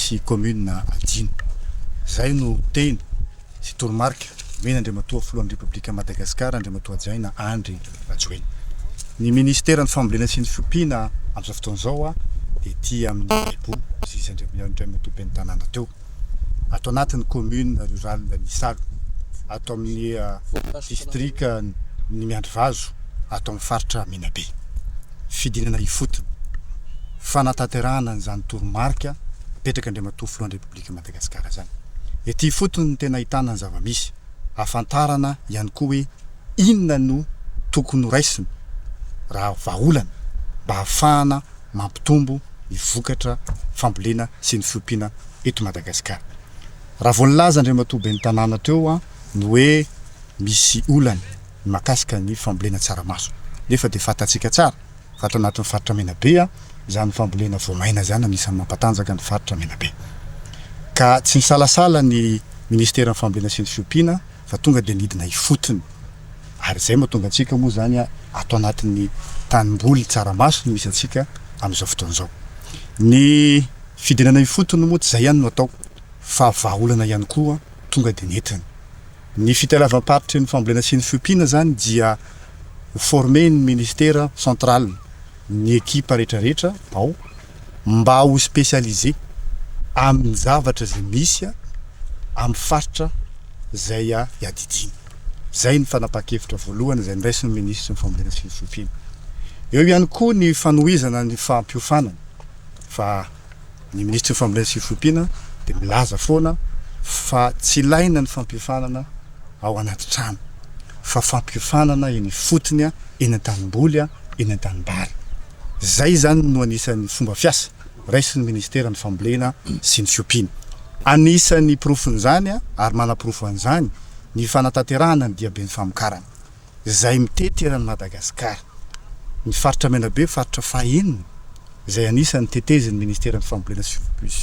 misy commune adino. Zay no teny sy toromarika mena Andriamatoa filohan'ny République Madagasikara Andriamatoa Adjaina Andry Rajoelina. Ny ministère ny fambolena sy ny fiompiana amin'izao fotoan'izao dia ety amin'ny Baibo izy Andriamatoa ben'ny tanàna teo. Ato anatin'ny commune rurale Misalo, ato amin'ny district ny Miandrivazo, ato amin'ny faritra Menabe. Fidinana ifotony fanatanterahana an'izany toromarika petraka Andriamatoa filohan'ny République Madagasikara zany. Ety fotony tena ahitana ny zava-misy afantarana ihany koa hoe inona no tokony ho raisina raha vahaolana mba hahafahana mampitombo ny vokatra fambolena sy ny fiompiana eto Madagasikara. Raha vao nilaza Andriamatoa ben'ny tanàna teo ny hoe misy olana mahakasika ny fambolena tsaramaso. Nefa dia fatatsika tsara fa ato anatin'ny faritra Menabe izany fambolena voamaina zany anisan'ny mampatanjaka ny faritra Menabe. Ka tsy nisalasala ny ministère ny fambolena sy ny fiompiana fa tonga dia nidina ifotony. Ary zay mahatonga antsika moa zany ato anatin'ny tanimboly tsaramaso no misy antsika amin'izao fotoan'izao. Ny fidinana ifotony moa tsy zay ihany no atao fa vahaolana ihany koa tonga dia nentina. Ny fitalavam-paritry ny fambolena sy ny fiompiana zany dia former ny ministère central ny équipe rehetrarehetra ao mba ho spécialisé amin'ny zavatra zay misy amin'ny faritra zay iadidina. Zay ny fanapa-kevitra voalohany zay niraisin'ny ministre ny fambolena sy ny fiompiana. Eo ihany koa ny fanohizana ny fampiofanana fa ny ministre ny fambolena sy ny fiompiana dia milaza foana fa tsy ilaina ny fampiofanana ao anaty trano fa fampiofanana eny fotony eny an-tanimboly eny an-tanimbary. Zay zany no anisan'ny fomba fiasa raisin'ny ministère ny fambolena sy ny fiompiana. Anisan'ny profon'izany ary manam-porofo an'izany ny fanatanterahana ny diaben'ny famokarana zay mitety eran'ny Madagasikara. Ny faritra Menabe faritra fahaenina zay anisan'ny tetezin'ny ministère ny fambolena sy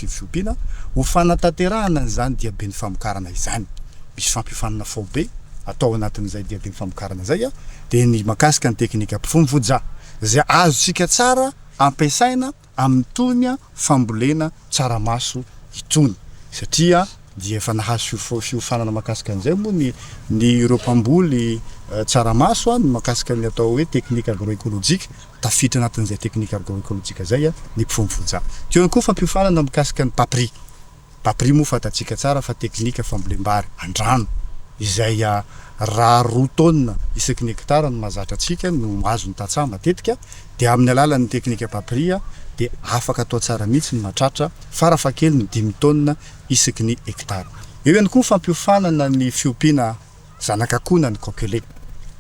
ny fiompiana ho fanatanterahana an'izany diaben'ny famokarana izany. Misy fampiofanana fobe atao anatin'izay diaben'ny famokarana zay dia ny mahakasika ny teknika mpifono-voja zay azontsika tsara ampiasaina amin'ny tony fambolena tsaramaso itony satria dia efa nahazo fiofanana mahakasika an'izay moa ny ireo mpamboly tsaramaso ny mahakasika ny atao hoe teknika agroécologique tafiditra anatin'izay teknika agroécologique zay ny mpifono-voja. Teo ihany koa fampiofanana mahakasika ny papri. Papri moa fatatsika tsara fa teknika fambolem-bary andrano izay raha 2 tonnes isaky ny hektara no mahazatra atsika no azo ny tatsaha matetika dia amin'ny alalan'ny teknika papri dia afaka atao tsara mihitsy ny mahatratra farafahakeliny 5 tonnes isaky ny hektara. Eo ihany koa fampiofanana ny fiompiana zanak'akohona ny coquelet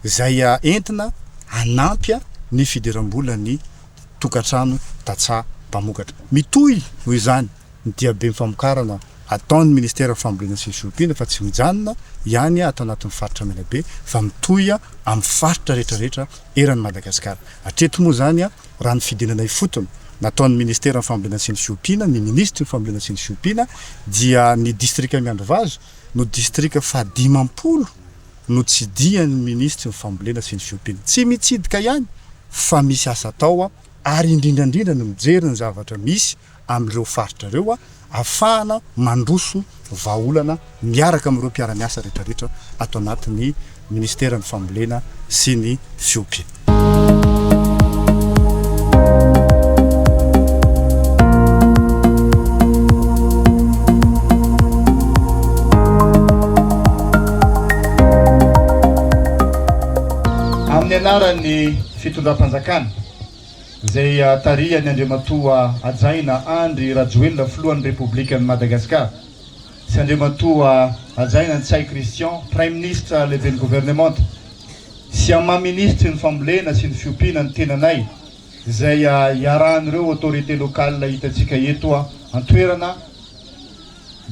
izay entina hanampy ny fidiram-bola ny tokantrano tatsaha mpamokatra. Mitohy noho izany ny diaben'ny famokarana ataon'ny ministère ny fambolena sy ny fiompiana fa tsy mijanona ihany atao anatin'ny faritra Menabe fa mitohy amin'ny faritra rehetrarehetra eran'ny Madagasikara. Hatreto moa zany raha ny fidinana ifotony nataon'ny ministère ny fambolena sy ny fiompiana ny ministre ny fambolena sy ny fiompiana dia ny district Miandrivazo no district faha 50 no tsidihan'ny ministre ny fambolena sy ny fiompiana. Tsy mitsidika ihany fa misy asa atao ary indrindrandrindra no mijery ny zavatra misy amin'ireo faritra ireo ahafahana mandroso vahaolana miaraka amin'ireo mpiara-miasa rehetrarehetra atao anatin'ny ministère ny fambolena sy ny fiompiana. Amin'ny anaran'ny fitondram-panjakana zay tarihany Andriamatoa Adjaina Andry Rajoelina filohan'ny République ny Madagasikara sy Andriamatoa Adjaina Ntsay Christian Prime Ministre lehibe ny gouvernement sy amin'ny ministre ny fambolena sy ny fiompiana ny tenanay zay iarahan'ireo autorité locale hitantsika eto antoerana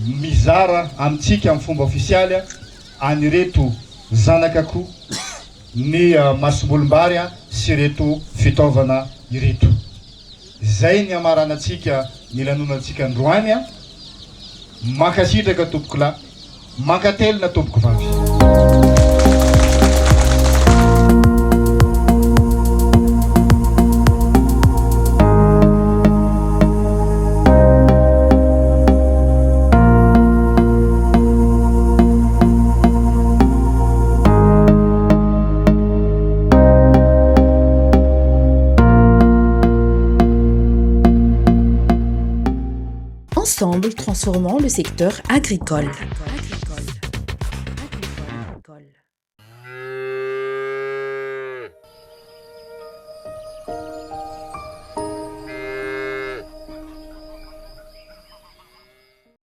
mizara amintsika amin'ny fomba ofisialy anireto zanak'akoho ny masombolom-bary sy reto fitaovana ireto. Zay ny amaranantsika ny lanonantsika androany mankasitraka tompoko lahy mankatelina tompoko vavy. transformant le secteur agricole.